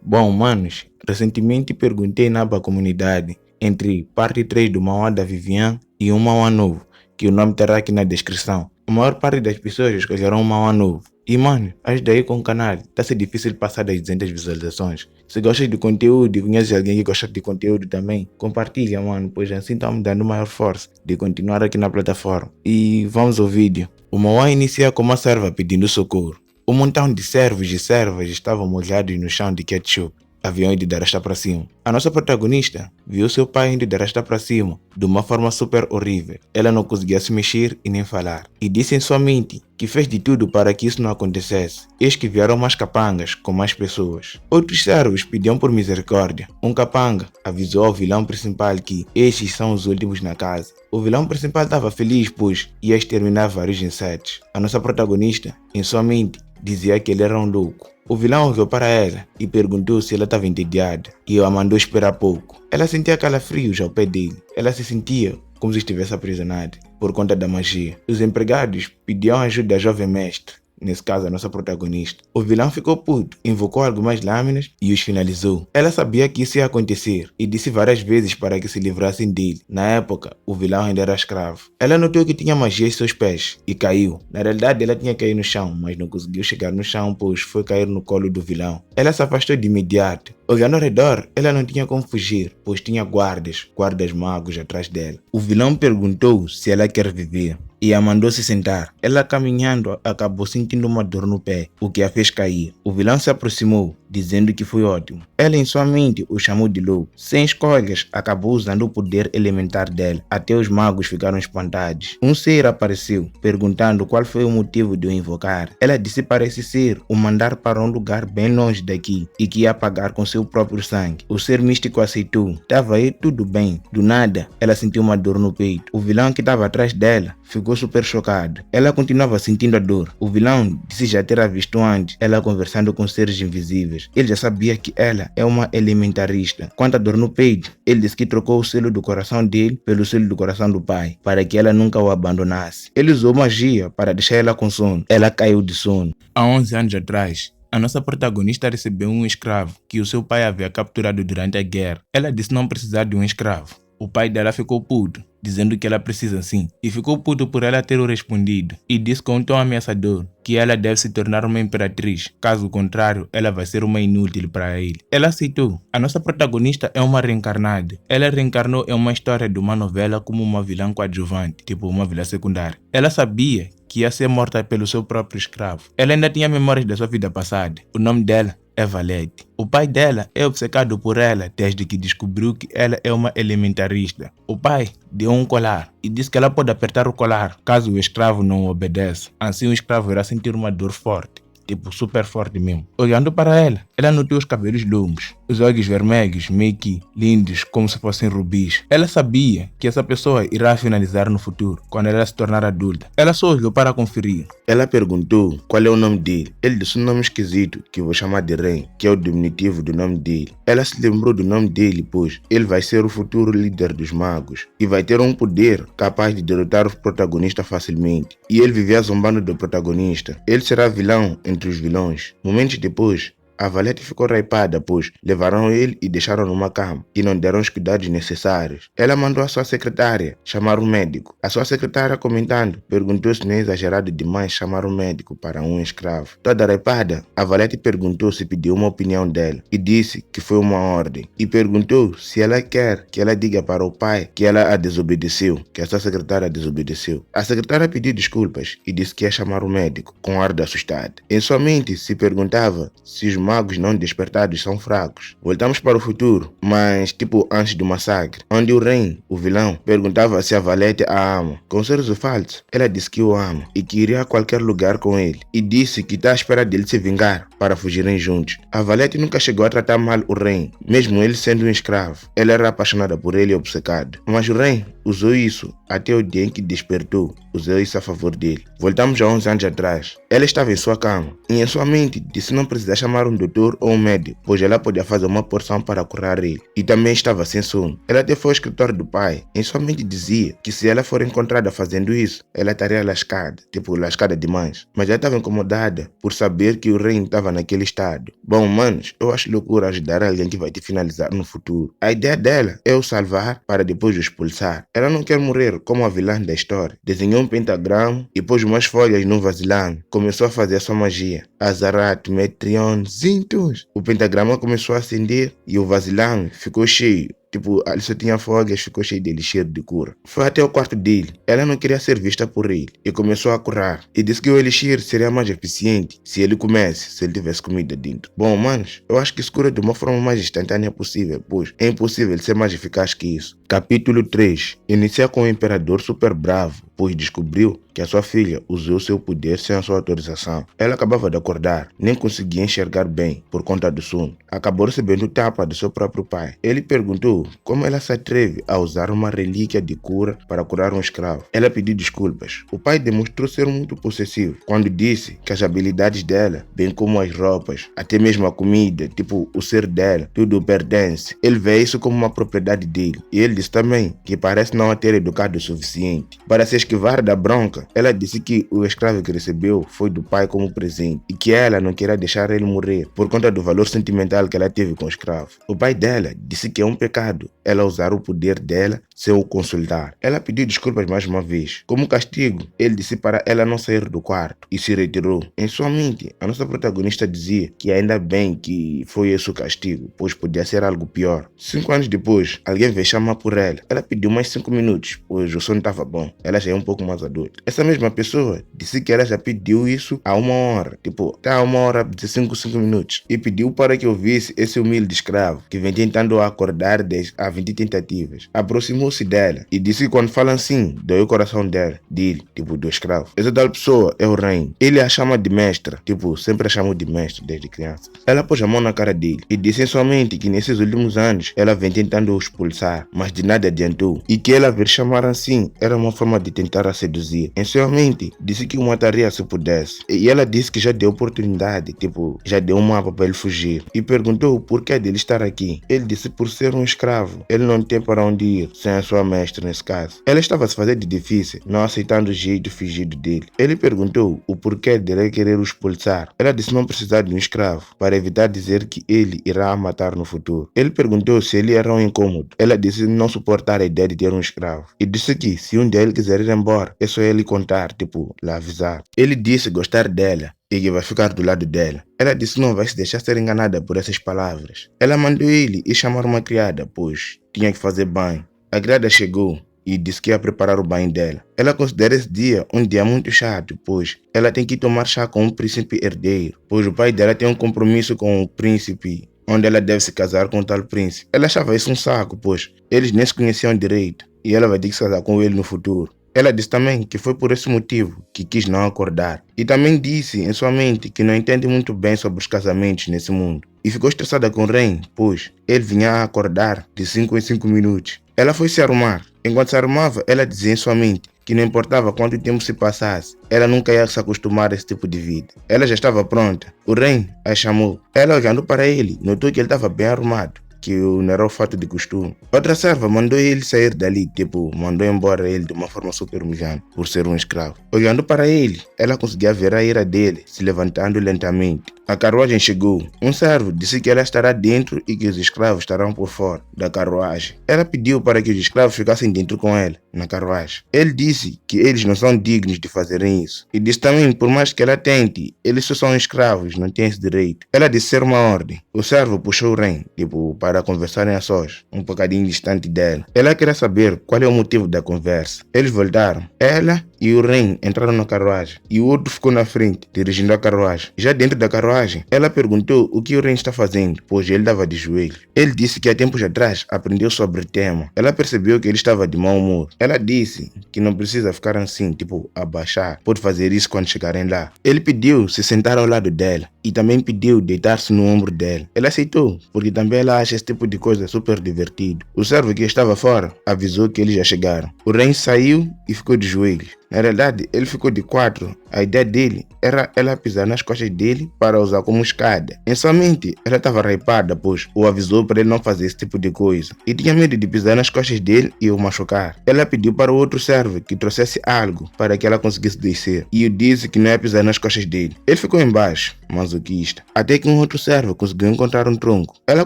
Bom, manos, recentemente perguntei na aba comunidade entre parte 3 do Mauá da Vivian e um Mauá novo, que o nome terá aqui na descrição. A maior parte das pessoas escolherão um Mauá novo. E mano, ajuda aí com o canal, tá-se difícil passar das 200 visualizações. Se gostas de conteúdo e conheces alguém que gosta de conteúdo também, compartilha, mano, pois assim tá me dando maior força de continuar aqui na plataforma. E vamos ao vídeo. O Mauá inicia com uma serva pedindo socorro. Um montão de servos e servas estavam molhados no chão de ketchup. Haviam ido de arrasta para cima. A nossa protagonista viu seu pai indo de arrasta para cima, de uma forma super horrível. Ela não conseguia se mexer e nem falar. E disse em sua mente que fez de tudo para que isso não acontecesse. Eis que vieram mais capangas com mais pessoas. Outros servos pediam por misericórdia. Um capanga avisou ao vilão principal que estes são os últimos na casa. O vilão principal estava feliz, pois ia exterminar vários insetos. A nossa protagonista, em sua mente, dizia que ele era um louco. O vilão olhou para ela e perguntou se ela estava entediada e a mandou esperar pouco. Ela sentia calafrios ao pé dele. Ela se sentia como se estivesse aprisionada por conta da magia. Os empregados pediam ajuda à jovem mestre, nesse caso a nossa protagonista. O vilão ficou puto, invocou algumas lâminas e os finalizou. Ela sabia que isso ia acontecer e disse várias vezes para que se livrassem dele. Na época, o vilão ainda era escravo. Ela notou que tinha magia em seus pés e caiu. Na realidade, ela tinha caído no chão, mas não conseguiu chegar no chão, pois foi cair no colo do vilão. Ela se afastou de imediato. Olhando ao redor, ela não tinha como fugir, pois tinha guardas magos atrás dela. O vilão perguntou se ela quer viver e a mandou se sentar. Ela, caminhando, acabou sentindo uma dor no pé, o que a fez cair. O vilão se aproximou, dizendo que foi ótimo. Ela, em sua mente, o chamou de louco. Sem escolhas, acabou usando o poder elementar dela. Até os magos ficaram espantados. Um ser apareceu, perguntando qual foi o motivo de o invocar. Ela disse que parece ser o mandar para um lugar bem longe daqui e que ia pagar com seu próprio sangue. O ser místico aceitou. Estava aí tudo bem. Do nada, ela sentiu uma dor no peito. O vilão que estava atrás dela ficou super chocado. Ela continuava sentindo a dor. O vilão disse já ter visto antes ela conversando com seres invisíveis. Ele já sabia que ela é uma elementarista. Quanto à dor no peito, ele disse que trocou o selo do coração dele pelo selo do coração do pai, para que ela nunca o abandonasse. Ele usou magia para deixar ela com sono. Ela caiu de sono. Há 11 anos atrás, a nossa protagonista recebeu um escravo que o seu pai havia capturado durante a guerra. Ela disse não precisar de um escravo. O pai dela ficou puto, dizendo que ela precisa sim, e ficou puto por ela ter o respondido, e disse com um tom ameaçador que ela deve se tornar uma imperatriz, caso contrário, ela vai ser uma inútil para ele. Ela aceitou. A nossa protagonista é uma reencarnada. Ela reencarnou em uma história de uma novela como uma vilã coadjuvante, tipo uma vilã secundária. Ela sabia que ia ser morta pelo seu próprio escravo. Ela ainda tinha memórias da sua vida passada. O nome dela é Valete. O pai dela é obcecado por ela desde que descobriu que ela é uma elementarista. O pai deu um colar e disse que ela pode apertar o colar caso o escravo não obedece. Assim o escravo irá sentir uma dor forte, tipo super forte mesmo. Olhando para ela, ela notou os cabelos longos, os olhos vermelhos, meio que lindos como se fossem rubis. Ela sabia que essa pessoa irá finalizar no futuro, quando ela se tornar adulta. Ela só olhou para conferir. Ela perguntou qual é o nome dele. Ele disse um nome esquisito, que vou chamar de Ren, que é o diminutivo do nome dele. Ela se lembrou do nome dele, pois ele vai ser o futuro líder dos magos e vai ter um poder capaz de derrotar o protagonista facilmente. E ele vivia zombando do protagonista. Ele será vilão entre os vilões. Momentos depois, a Valete ficou raipada, pois levaram ele e deixaram numa cama e não deram os cuidados necessários. Ela mandou a sua secretária chamar um médico. A sua secretária, comentando, perguntou se não é exagerado demais chamar um médico para um escravo. Toda raipada, a Valete perguntou se pediu uma opinião dela e disse que foi uma ordem. E perguntou se ela quer que ela diga para o pai que ela a desobedeceu, que a sua secretária desobedeceu. A secretária pediu desculpas e disse que ia chamar o médico, com ar de assustada. Em sua mente se perguntava se os magos não despertados são fracos. Voltamos para o futuro, mas tipo antes do massacre, onde o Ren, o vilão, perguntava se a Valete a ama. Com sorriso falso, ela disse que o ama e que iria a qualquer lugar com ele, e disse que está à espera dele se vingar para fugirem juntos. A Valete nunca chegou a tratar mal o Ren, mesmo ele sendo um escravo. Ela era apaixonada por ele e obcecada. Mas o Ren usou isso até o dia em que despertou, usou isso a favor dele. Voltamos a 11 anos atrás. Ela estava em sua cama e em sua mente disse não precisar chamar o um doutor ou um médico, pois ela podia fazer uma porção para curar ele. E também estava sem sono. Ela até foi ao escritório do pai. Em sua mente dizia que se ela for encontrada fazendo isso, ela estaria lascada, tipo lascada demais. Mas ela estava incomodada por saber que o rei estava naquele estado. Bom, manos, eu acho loucura ajudar alguém que vai te finalizar no futuro. A ideia dela é o salvar para depois o expulsar. Ela não quer morrer como a vilã da história. Desenhou um pentagrama e pôs umas folhas no vasilhame. Começou a fazer a sua magia. Azarat, Metrion, Zintos. O pentagrama começou a acender e o vasilhame ficou cheio. Tipo, ele só tinha folhas, ficou cheio dele, cheio de cura. Foi até o quarto dele. Ela não queria ser vista por ele e começou a curar. E disse que o elixir seria mais eficiente se ele comesse, se ele tivesse comida dentro. Bom, manos, eu acho que isso cura de uma forma mais instantânea possível, pois é impossível ser mais eficaz que isso. Capítulo 3. Inicia com o imperador super bravo, pois descobriu que a sua filha usou seu poder sem a sua autorização. Ela acabava de acordar, nem conseguia enxergar bem por conta do sono. Acabou recebendo tapa do seu próprio pai. Ele perguntou como ela se atreve a usar uma relíquia de cura para curar um escravo. Ela pediu desculpas. O pai demonstrou ser muito possessivo quando disse que as habilidades dela, bem como as roupas, até mesmo a comida, tipo o ser dela, tudo pertence. Ele vê isso como uma propriedade dele. E ele disse também que parece não a ter educado o suficiente. Para se esquivar da bronca, ela disse que o escravo que recebeu foi do pai como presente e que ela não queria deixar ele morrer por conta do valor sentimental que ela teve com o escravo. O pai dela disse que é um pecado ela usar o poder dela sem o consultar. Ela pediu desculpas mais uma vez. Como castigo, ele disse para ela não sair do quarto e se retirou. Em sua mente, a nossa protagonista dizia que ainda bem que foi esse o castigo, pois podia ser algo pior. 5 anos depois, alguém veio chamar por ela. Ela pediu mais 5 minutos, pois o sono estava bom. Ela já é um pouco mais adulta. Essa mesma pessoa disse que ela já pediu isso há 1 hora. Tipo, tá há 1 hora de 5 minutos. E pediu para que eu visse esse humilde escravo que vem tentando acordar há 20 tentativas. Aproximou-se dela e disse que quando fala assim, doeu o coração dele, tipo do escravo. Essa tal pessoa é o rei. Ele a chama de mestra, tipo, sempre a chamou de mestre desde criança. Ela pôs a mão na cara dele e disse em sua mente que nesses últimos anos ela vem tentando o expulsar, mas de nada adiantou. E que ela vir chamar assim era uma forma de tentar a seduzir. Em sua mente, disse que o mataria se pudesse. E ela disse que já deu oportunidade, tipo, já deu um mapa para ele fugir. E perguntou o porquê dele estar aqui. Ele disse por ser um escravo. Ele não tem para onde ir sem a sua mestra nesse caso. Ela estava a se fazer de difícil, não aceitando o jeito fingido dele. Ele perguntou o porquê dele querer o expulsar. Ela disse não precisar de um escravo, para evitar dizer que ele irá a matar no futuro. Ele perguntou se ele era um incômodo. Ela disse não suportar a ideia de ter um escravo. E disse que se um dia ele quiser ir embora, é só ele contar, tipo, lá avisar. Ele disse gostar dela e que vai ficar do lado dela. Ela disse que não vai se deixar ser enganada por essas palavras. Ela mandou ele ir chamar uma criada, pois tinha que fazer banho. A criada chegou e disse que ia preparar o banho dela. Ela considera esse dia um dia muito chato, pois ela tem que tomar chá com o príncipe herdeiro, pois o pai dela tem um compromisso com o príncipe, onde ela deve se casar com o tal príncipe. Ela achava isso um saco, pois eles nem se conheciam direito e ela vai ter que se casar com ele no futuro. Ela disse também que foi por esse motivo que quis não acordar. E também disse em sua mente que não entende muito bem sobre os casamentos nesse mundo. E ficou estressada com o rei, pois ele vinha a acordar de 5 em 5 minutos. Ela foi se arrumar. Enquanto se arrumava, ela dizia em sua mente que não importava quanto tempo se passasse, ela nunca ia se acostumar a esse tipo de vida. Ela já estava pronta. O rei a chamou. Ela, olhando para ele, notou que ele estava bem arrumado, que não era o fato de costume. Outra serva mandou ele sair dali, tipo, mandou embora ele de uma forma super humilhante, por ser um escravo. Olhando para ele, ela conseguia ver a ira dele se levantando lentamente. A carruagem chegou. Um servo disse que ela estará dentro e que os escravos estarão por fora da carruagem. Ela pediu para que os escravos ficassem dentro com ela, na carruagem. Ele disse que eles não são dignos de fazerem isso. E disse também, por mais que ela tente, eles só são escravos, não têm esse direito. Ela disse ser uma ordem. O servo puxou o rei, tipo, para conversarem a sós, um bocadinho distante dela. Ela queria saber qual é o motivo da conversa. Eles voltaram. Ela e o rei entraram na carruagem e o outro ficou na frente, dirigindo a carruagem. Já dentro da carruagem, ela perguntou o que o rei está fazendo, pois ele estava de joelhos. Ele disse que há tempos atrás aprendeu sobre o tema. Ela percebeu que ele estava de mau humor. Ela disse que não precisa ficar assim, tipo, abaixar. Pode fazer isso quando chegarem lá. Ele pediu se sentar ao lado dela e também pediu deitar-se no ombro dela. Ela aceitou, porque também ela acha esse tipo de coisa super divertido. O servo que estava fora avisou que eles já chegaram. O rei saiu e ficou de joelhos. Na realidade, ele ficou de 4 a ideia dele era ela pisar nas costas dele para usar como escada. Em sua mente, ela estava hypada, pois o avisou para ele não fazer esse tipo de coisa. E tinha medo de pisar nas costas dele e o machucar. Ela pediu para o outro servo que trouxesse algo para que ela conseguisse descer. E o disse que não ia pisar nas costas dele. Ele ficou embaixo, masoquista. Até que um outro servo conseguiu encontrar um tronco. Ela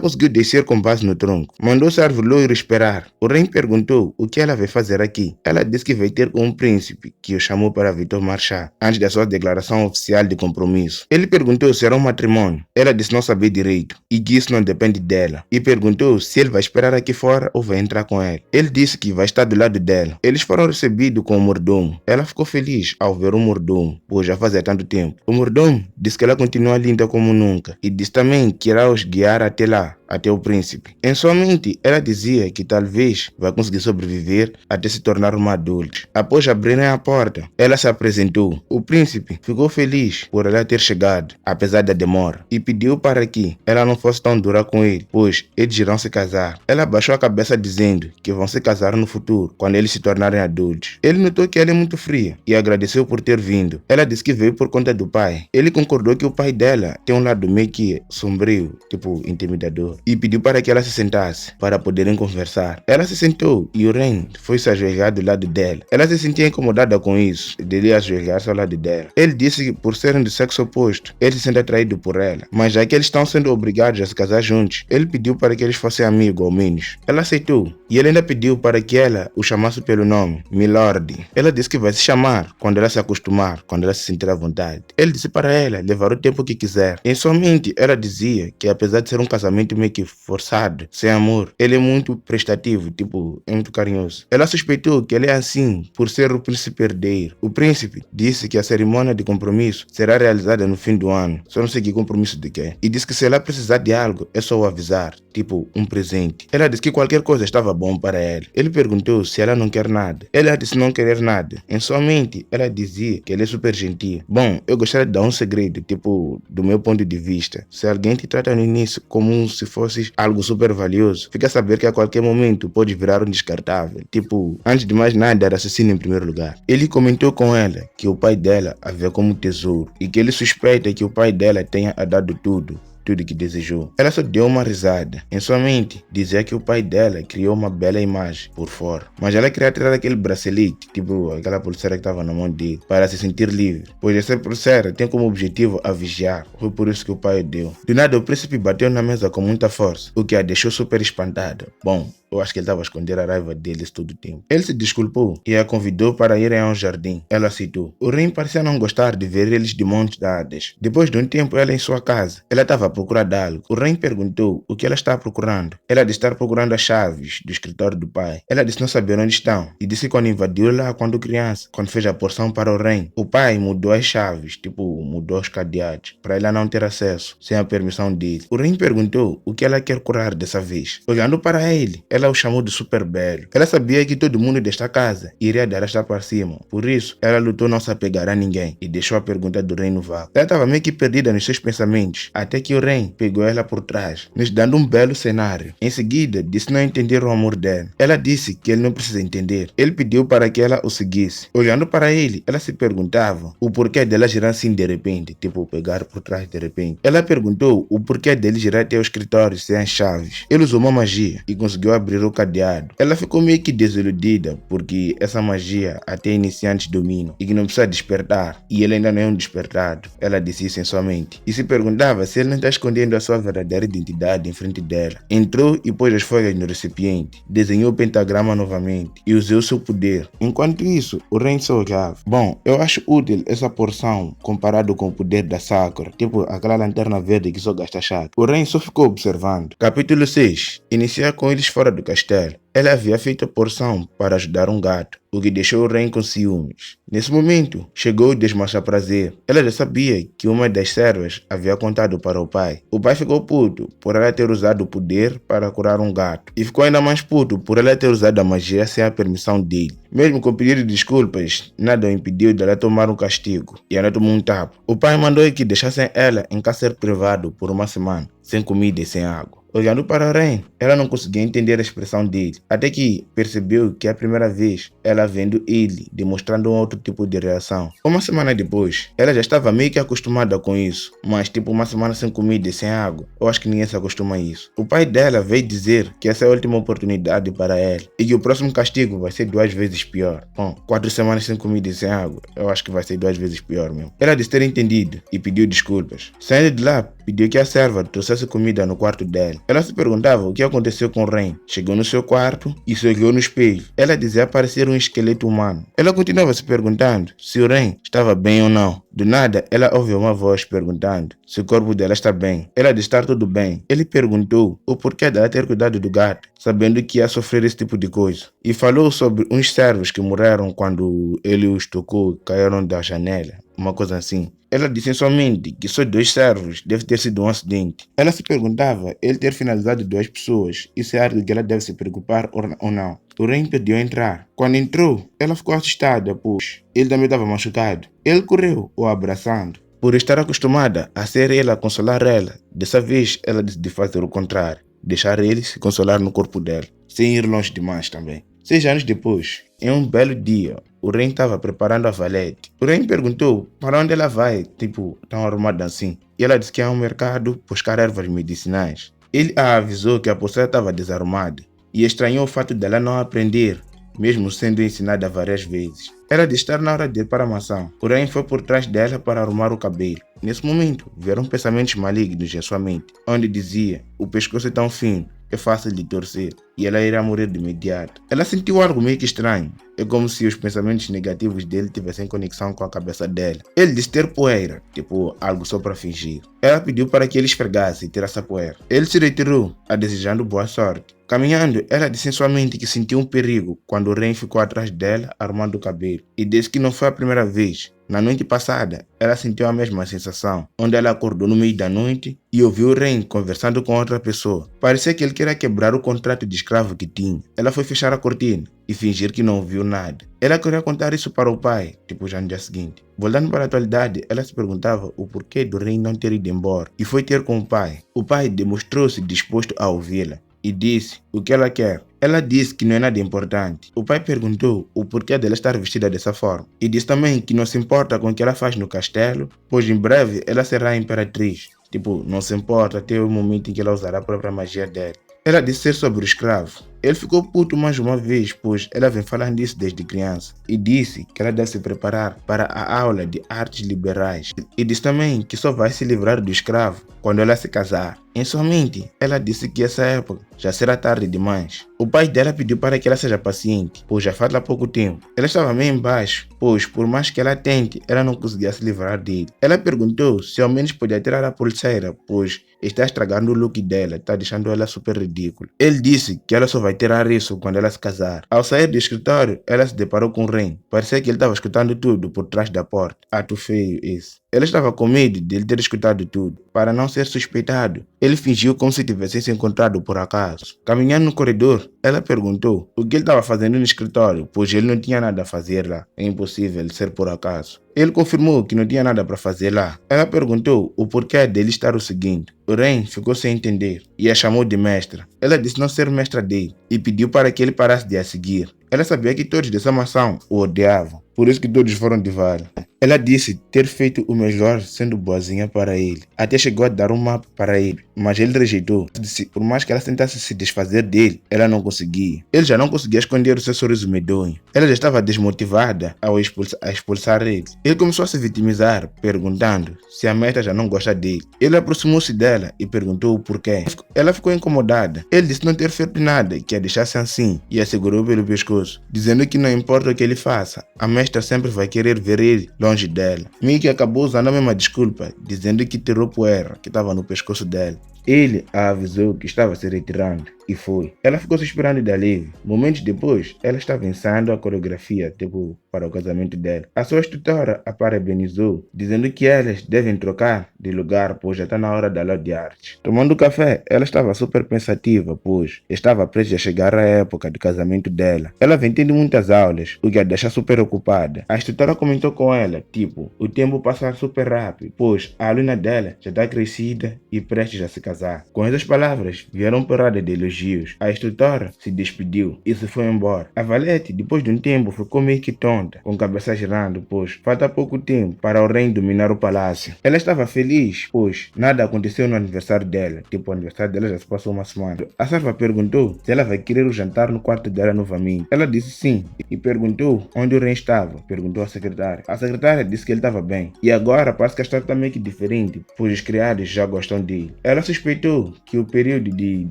conseguiu descer com base no tronco. Mandou o servo loiro esperar. O rei perguntou o que ela veio fazer aqui. Ela disse que veio ter com um príncipe, que o chamou para vir tomar chá, antes da sua declaração oficial de compromisso. Ele perguntou se era um matrimônio. Ela disse não saber direito, e que isso não depende dela. E perguntou se ele vai esperar aqui fora ou vai entrar com ela. Ele disse que vai estar do lado dela. Eles foram recebidos com o mordomo. Ela ficou feliz ao ver o mordomo, pois já fazia tanto tempo. O mordomo disse que ela continua linda como nunca, e disse também que irá os guiar até lá, até o príncipe. Em sua mente, ela dizia que talvez vai conseguir sobreviver até se tornar uma adulta. Após abrirem a porta, ela se apresentou. O príncipe ficou feliz por ela ter chegado, apesar da demora, e pediu para que ela não fosse tão dura com ele, pois eles irão se casar. Ela baixou a cabeça dizendo que vão se casar no futuro, quando eles se tornarem adultos. Ele notou que ela é muito fria e agradeceu por ter vindo. Ela disse que veio por conta do pai. Ele concordou que o pai dela tem um lado meio que sombrio, tipo intimidador, e pediu para que ela se sentasse para poderem conversar. Ela se sentou e o rei foi se ajoelhar do lado dela. Ela se sentia incomodada com isso, dele ajoelhar-se ao lado dela. Ele disse que por serem do sexo oposto, ele se sente atraído por ela, mas já que eles estão sendo obrigados a se casar juntos, ele pediu para que eles fossem amigos ao menos. Ela aceitou e ele ainda pediu para que ela o chamasse pelo nome, Milord. Ela disse que vai se chamar quando ela se acostumar, quando ela se sentir à vontade. Ele disse para ela levar o tempo que quiser. Em sua mente, ela dizia que apesar de ser um casamento meio que forçado, sem amor, ele é muito prestativo, tipo, é muito carinhoso. Ela suspeitou que ele é assim por ser o príncipe herdeiro. O príncipe disse que a cerimônia de compromisso será realizada no fim do ano, só não sei que compromisso de quê. E disse que se ela precisar de algo, é só o avisar, tipo, um presente. Ela disse que qualquer coisa estava bom para ela. Ele perguntou se ela não quer nada. Ela disse não querer nada. Em sua mente, ela dizia que ele é super gentil. Bom, eu gostaria de dar um segredo, tipo, do meu ponto de vista. Se alguém te trata no início como se fosse algo super valioso, fica a saber que a qualquer momento pode virar um descartável. Tipo, antes de mais nada, raciocínio em primeiro lugar. Ele comentou com ela que o pai dela a vê como tesouro e que ele suspeita que o pai dela tenha dado tudo que desejou. Ela só deu uma risada. Em sua mente, dizia que o pai dela criou uma bela imagem por fora, mas ela queria tirar aquele bracelete, tipo aquela pulseira que estava na mão dele, para se sentir livre, pois essa pulseira tem como objetivo a vigiar. Foi por isso que o pai deu. Do nada, o príncipe bateu na mesa com muita força, o que a deixou super espantada. Bom, eu acho que ele estava a esconder a raiva deles todo o tempo. Ele se desculpou e a convidou para irem a um jardim. Ela aceitou. O rei parecia não gostar de ver eles de mãos dadas. Depois de um tempo, ela em sua casa. Ela estava a procurar de algo. O rei perguntou o que ela estava procurando. Ela disse estar procurando as chaves do escritório do pai. Ela disse não saber onde estão. E disse que quando invadiu lá quando criança, quando fez a porção para o rei, o pai mudou as chaves, tipo, mudou os cadeados, para ela não ter acesso, sem a permissão dele. O rei perguntou o que ela quer curar dessa vez. Olhando para ele, ela o chamou de super belo. Ela sabia que todo mundo desta casa iria dar esta para cima. Por isso, ela lutou não se apegar a ninguém e deixou a pergunta do rei no vácuo. Ela estava meio que perdida nos seus pensamentos, até que o rei pegou ela por trás, nos dando um belo cenário. Em seguida, disse não entender o amor dela. Ela disse que ele não precisa entender. Ele pediu para que ela o seguisse. Olhando para ele, ela se perguntava o porquê dela girar assim de repente, tipo pegar por trás de repente. Ela perguntou o porquê dele girar até o escritório sem as chaves. Ele usou uma magia e conseguiu abrir o cadeado. Ela ficou meio que desiludida, porque essa magia até iniciantes dominam e que não precisa despertar, e ele ainda não é um despertado. Ela disse isso em sua mente e se perguntava se ele não está escondendo a sua verdadeira identidade em frente dela. Entrou e pôs as folhas no recipiente, desenhou o pentagrama novamente e usou seu poder. Enquanto isso, o rei só olhava. Bom, eu acho útil essa porção comparado com o poder da Sakura, tipo aquela lanterna verde que só gasta chakra. O rei só ficou observando. Capítulo 6. Iniciar com eles fora do castelo. Ela havia feito a porção para ajudar um gato, o que deixou o rei com ciúmes. Nesse momento, chegou o desmancha-prazer. Ela já sabia que uma das servas havia contado para o pai. O pai ficou puto por ela ter usado o poder para curar um gato, e ficou ainda mais puto por ela ter usado a magia sem a permissão dele. Mesmo com o pedido de desculpas, nada o impediu dela tomar um castigo, e ela tomou um tapa. O pai mandou que deixassem ela em cárcere privado por uma semana, sem comida e sem água. Olhando para o rei, ela não conseguia entender a expressão dele. até que percebeu que é a primeira vez ela vendo ele demonstrando um outro tipo de reação. Uma semana depois, ela já estava meio que acostumada com isso, mas tipo uma semana sem comida e sem água, eu acho que ninguém se acostuma a isso. O pai dela veio dizer que essa é a última oportunidade para ela e que o próximo castigo vai ser 2 vezes pior. Bom, 4 semanas sem comida e sem água, eu acho que vai ser 2 vezes pior mesmo. Ela disse ter entendido e pediu desculpas. Saindo de lá, pediu que a serva trouxesse comida no quarto dela. Ela se perguntava o que aconteceu com Rain. Chegou no seu quarto e se olhou no espelho. Ela dizia parecer um esqueleto humano. Ela continuava se perguntando se o Rain estava bem ou não. Do nada, ela ouviu uma voz perguntando se o corpo dela está bem. Ela disse estar tudo bem. Ele perguntou o porquê dela ter cuidado do gato, sabendo que ia sofrer esse tipo de coisa. E falou sobre uns servos que morreram quando ele os tocou e caíram da janela. Uma coisa assim. Ela disse somente que só 2 servos deve ter sido um acidente. Ela se perguntava ele ter finalizado 2 pessoas e se é algo que ela deve se preocupar ou não. O Rain pediu entrar. Quando entrou, ela ficou assustada, pois ele também estava machucado. Ele correu, o abraçando. Por estar acostumada a ser ele a consolar ela, dessa vez ela decidiu fazer o contrário, deixar ele se consolar no corpo dela, sem ir longe demais também. 6 anos depois, em um belo dia, o Rain estava preparando a valete. O Rain perguntou para onde ela vai, tipo, tão arrumada assim. E ela disse que é ao mercado buscar ervas medicinais. Ele a avisou que a poção estava desarrumada e estranhou o fato dela não aprender, mesmo sendo ensinada várias vezes. Ela disse estar na hora de ir para a mansão. O Rain foi por trás dela para arrumar o cabelo. Nesse momento, vieram pensamentos malignos em sua mente, onde dizia: o pescoço é tão fino, é fácil de torcer, e ela irá morrer de imediato. Ela sentiu algo meio que estranho. É como se os pensamentos negativos dele tivessem conexão com a cabeça dela. Ele disse ter poeira, tipo algo só para fingir. Ela pediu para que ele esfregasse e tirasse a poeira. Ele se retirou, a desejando boa sorte. Caminhando, ela disse em sua mente que sentiu um perigo quando o Rain ficou atrás dela, arrumando o cabelo. E disse que não foi a primeira vez. Na noite passada, ela sentiu a mesma sensação, onde ela acordou no meio da noite e ouviu o Rain conversando com outra pessoa. Parecia que ele queria quebrar o contrato de escravo que tinha. Ela foi fechar a cortina e fingir que não viu nada. Ela queria contar isso para o pai, tipo já no dia seguinte. Voltando para a atualidade, ela se perguntava o porquê do Rain não ter ido embora e foi ter com o pai. O pai demonstrou-se disposto a ouvi-la e disse o que ela quer. Ela disse que não é nada importante. O pai perguntou o porquê dela estar vestida dessa forma e disse também que não se importa com o que ela faz no castelo, pois em breve ela será a imperatriz. Tipo, não se importa até o momento em que ela usará a própria magia dela. Ela disse ser sobre o escravo. Ele ficou puto mais uma vez, pois ela vem falando disso desde criança, e disse que ela deve se preparar para a aula de artes liberais. E disse também que só vai se livrar do escravo quando ela se casar. Em sua mente, ela disse que essa época já será tarde demais. O pai dela pediu para que ela seja paciente, pois já falta pouco tempo. Ela estava meio embaixo, pois por mais que ela tente, ela não conseguia se livrar dele. Ela perguntou se ao menos podia tirar a pulseira, pois está estragando o look dela, está deixando ela super ridícula. Ele disse que ela só vai tirar isso quando ela se casar. Ao sair do escritório, ela se deparou com o Rain. Parecia que ele estava escutando tudo por trás da porta. Ato feio esse. Ela estava com medo de ele ter escutado tudo. Para não ser suspeitado, ele fingiu como se tivessem se encontrado por acaso. Caminhando no corredor, ela perguntou o que ele estava fazendo no escritório, pois ele não tinha nada a fazer lá. É impossível ser por acaso. Ele confirmou que não tinha nada para fazer lá. Ela perguntou o porquê dele estar o seguindo. O Rain ficou sem entender e a chamou de mestra. Ela disse não ser mestra dele e pediu para que ele parasse de a seguir. Ela sabia que todos dessa mansão o odiavam, por isso que todos foram de vala. Ela disse ter feito o melhor sendo boazinha para ele. Até chegou a dar um mapa para ele, mas ele rejeitou. Disse por mais que ela tentasse se desfazer dele, ela não conseguia. Ele já não conseguia esconder o seu sorriso medonho. Ela já estava desmotivada ao expulsar ele. Ele começou a se vitimizar, perguntando se a mestra já não gosta dele. Ele aproximou-se dela e perguntou o porquê. Ela ficou incomodada. Ele disse não ter feito nada, que a deixasse assim, e a segurou pelo pescoço, dizendo que não importa o que ele faça, a mestra sempre vai querer ver ele longe dela. Mickey acabou usando a mesma desculpa, dizendo que tirou poeira que estava no pescoço dela. Ele a avisou que estava se retirando e foi. Ela ficou suspirando de alívio. Momentos depois, ela estava ensaiando a coreografia, tipo para o casamento dela. A sua tutora a parabenizou, dizendo que elas devem trocar de lugar, pois já está na hora da aula de arte. Tomando café, ela estava super pensativa, pois estava prestes a chegar a época do casamento dela. Ela vem tendo muitas aulas, o que a deixa super ocupada. A instrutora comentou com ela, tipo, o tempo passa super rápido, pois a aluna dela já está crescida e prestes a se casar. Com essas palavras, vieram porrada de elogios. A instrutora se despediu e se foi embora. A Valete, depois de um tempo, ficou meio que tonta, com a cabeça girando, pois falta pouco tempo para o rei dominar o palácio. Ela estava feliz, pois nada aconteceu no aniversário dela. Tipo, o aniversário dela já se passou uma semana. A serva perguntou se ela vai querer o jantar no quarto dela novamente. Ela disse sim e perguntou onde o rei estava. Perguntou à secretária. A secretária disse que ele estava bem. E agora parece que a história está meio que diferente, pois os criados já gostam dele. Ela suspeitou que o período de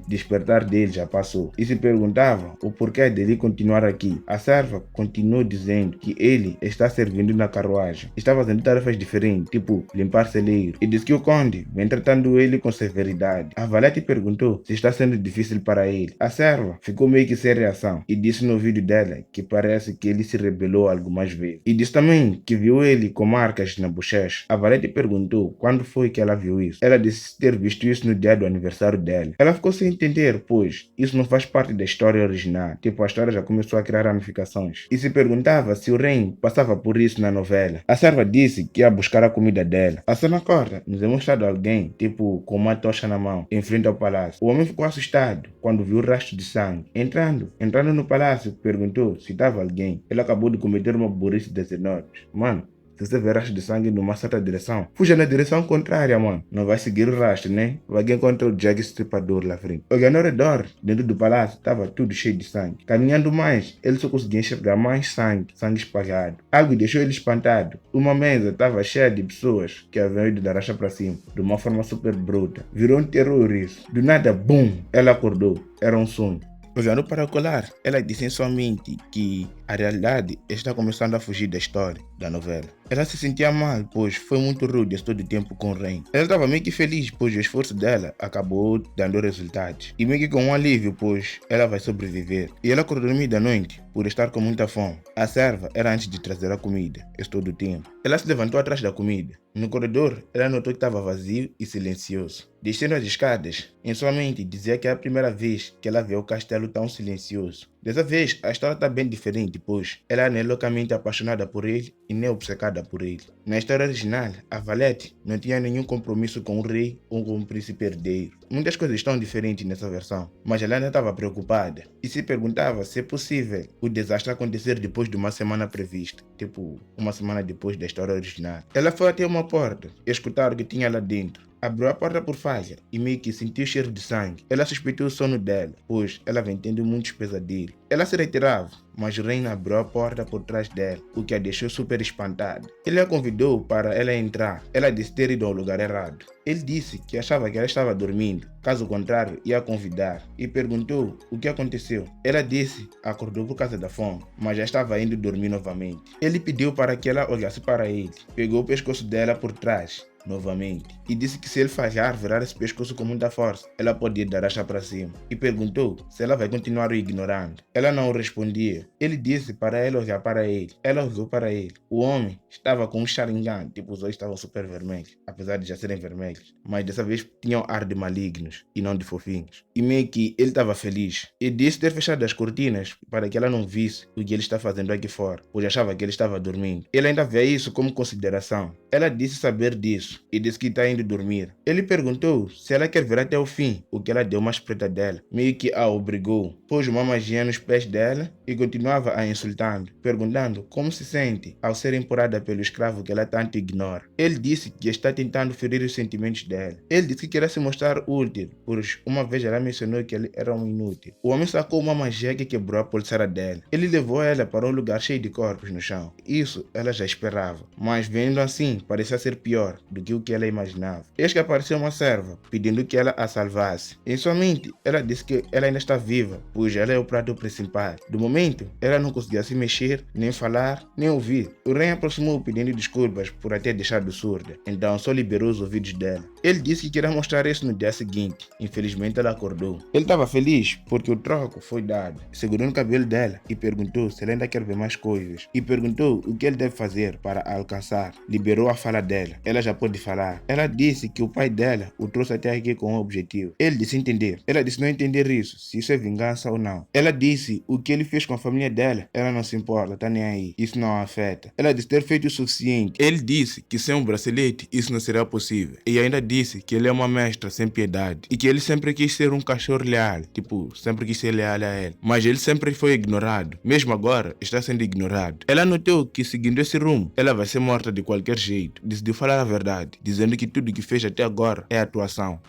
despertar dele já passou e se perguntava o porquê dele continuar aqui. A serva continuou dizendo que ele está servindo na carruagem. Está fazendo tarefas diferentes, tipo limpar celeiro, e disse que o conde vem tratando ele com severidade. A Valete perguntou se está sendo difícil para ele. A serva ficou meio que sem reação e disse no ouvido dela que parece que ele se rebelou algumas vezes. E disse também que viu ele com marcas na bochecha. A Valete perguntou quando foi que ela viu isso. Ela disse ter visto isso no dia do aniversário dela. Ela ficou sem entender, pois isso não faz parte da história original. Tipo, a história já começou a criar ramificações. E se perguntava se o rei passava por isso na novela. A serva disse que ia buscar a comida dela. A cena corta nos é mostrado alguém, tipo, com uma tocha na mão, em frente ao palácio. O homem ficou assustado quando viu o rastro de sangue. Entrando no palácio, perguntou se estava alguém. Ele acabou de cometer uma burrice das enormes. Mano, se você ver rastro de sangue numa certa direção, fuja na direção contrária, mano. Não vai seguir o rastro, né? Vai encontrar o Jack Stripador lá frente. Olhando ao redor, dentro do palácio, estava tudo cheio de sangue. Caminhando mais, ele só conseguia enxergar mais sangue espalhado. Algo deixou ele espantado. Uma mesa estava cheia de pessoas que haviam ido da racha para cima, de uma forma super bruta. Virou um terror isso. Do nada, bum! Ela acordou. Era um sonho. Olhando para o colar, ela disse em sua mente que a realidade está começando a fugir da história da novela. Ela se sentia mal, pois foi muito rude esse todo o tempo com o rei. Ela estava meio que feliz, pois o esforço dela acabou dando resultados. E meio que com um alívio, pois ela vai sobreviver. E ela acordou no meio da noite, por estar com muita fome. A serva era antes de trazer a comida, esse todo o tempo. Ela se levantou atrás da comida. No corredor, ela notou que estava vazio e silencioso. Descendo as escadas, em sua mente dizia que era a primeira vez que ela vê o castelo tão silencioso. Dessa vez, a história está bem diferente, pois ela não é loucamente apaixonada por ele e nem obcecada por ele. Na história original, a Valete não tinha nenhum compromisso com o rei ou com o príncipe herdeiro. Muitas coisas estão diferentes nessa versão, mas ela não estava preocupada e se perguntava se é possível o desastre acontecer depois de uma semana prevista, tipo uma semana depois da história original. Ela foi até uma porta e escutar o que tinha lá dentro. Abriu a porta por falha e meio que sentiu o cheiro de sangue. Ela suspeitou o sono dela, pois ela vem tendo muitos pesadelos. Ela se retirava, mas o rei abriu a porta por trás dela, o que a deixou super espantada. Ele a convidou para ela entrar. Ela disse ter ido ao lugar errado. Ele disse que achava que ela estava dormindo, caso contrário ia convidar, e perguntou o que aconteceu. Ela disse acordou por causa da fome, mas já estava indo dormir novamente. Ele pediu para que ela olhasse para ele, pegou o pescoço dela por trás novamente e disse que se ele falhar virar esse pescoço com muita força, ela podia dar a chá para cima, e perguntou se ela vai continuar o ignorando. Ela não respondia. Ele disse para ela olhar para ele. Ela olhou para ele. O homem estava com um Sharingan, tipo os olhos estavam super vermelhos, apesar de já serem vermelhos, mas dessa vez tinham ar de malignos e não de fofinhos. E meio que ele estava feliz. E disse ter fechado as cortinas para que ela não visse o que ele está fazendo aqui fora, pois achava que ele estava dormindo. Ele ainda vê isso como consideração. Ela disse saber disso e disse que está indo dormir. Ele perguntou se ela quer ver até o fim, o que ela deu uma espreita dela. Meio que a obrigou. Pôs uma magia nos pés dela e continuava a insultando, perguntando como se sente ao ser empurrada pelo escravo que ela tanto ignora. Ele disse que está tentando ferir os sentimentos dela. Ele disse que queria se mostrar útil, pois uma vez ela mencionou que ele era um inútil. O homem sacou uma magia que quebrou a pulseira dela. Ele levou ela para um lugar cheio de corpos no chão. Isso ela já esperava, mas vendo assim, parecia ser pior do que o que ela imaginava. Eis que apareceu uma serva, pedindo que ela a salvasse. Em sua mente, ela disse que ela ainda está viva, pois ela é o prato principal. Do momento, ela não conseguia se mexer, nem falar, nem ouvir. O rei aproximou pedindo desculpas por a ter deixado surda, então só liberou os ouvidos dela. Ele disse que queria mostrar isso no dia seguinte. Infelizmente ela acordou. Ele estava feliz porque o troco foi dado. Segurou no cabelo dela e perguntou se ela ainda quer ver mais coisas. E perguntou o que ele deve fazer para alcançar. Liberou a fala dela. Ela já pode falar. Ela disse que o pai dela o trouxe até aqui com um objetivo. Ele disse entender. Ela disse não entender isso, se isso é vingança ou não. Ela disse o que ele fez com a família dela, ela não se importa, tá nem aí. Isso não a afeta. Ela disse ter feito o suficiente. Ele disse que sem um bracelete isso não será possível. E ainda disse que ele é uma mestra sem piedade. E que ele sempre quis ser um cachorro leal. Tipo, sempre quis ser leal a ela. Mas ele sempre foi ignorado. Mesmo agora, está sendo ignorado. Ela notou que seguindo esse rumo, ela vai ser morta de qualquer jeito. Decidiu falar a verdade, dizendo que tudo que fez até agora é atuação.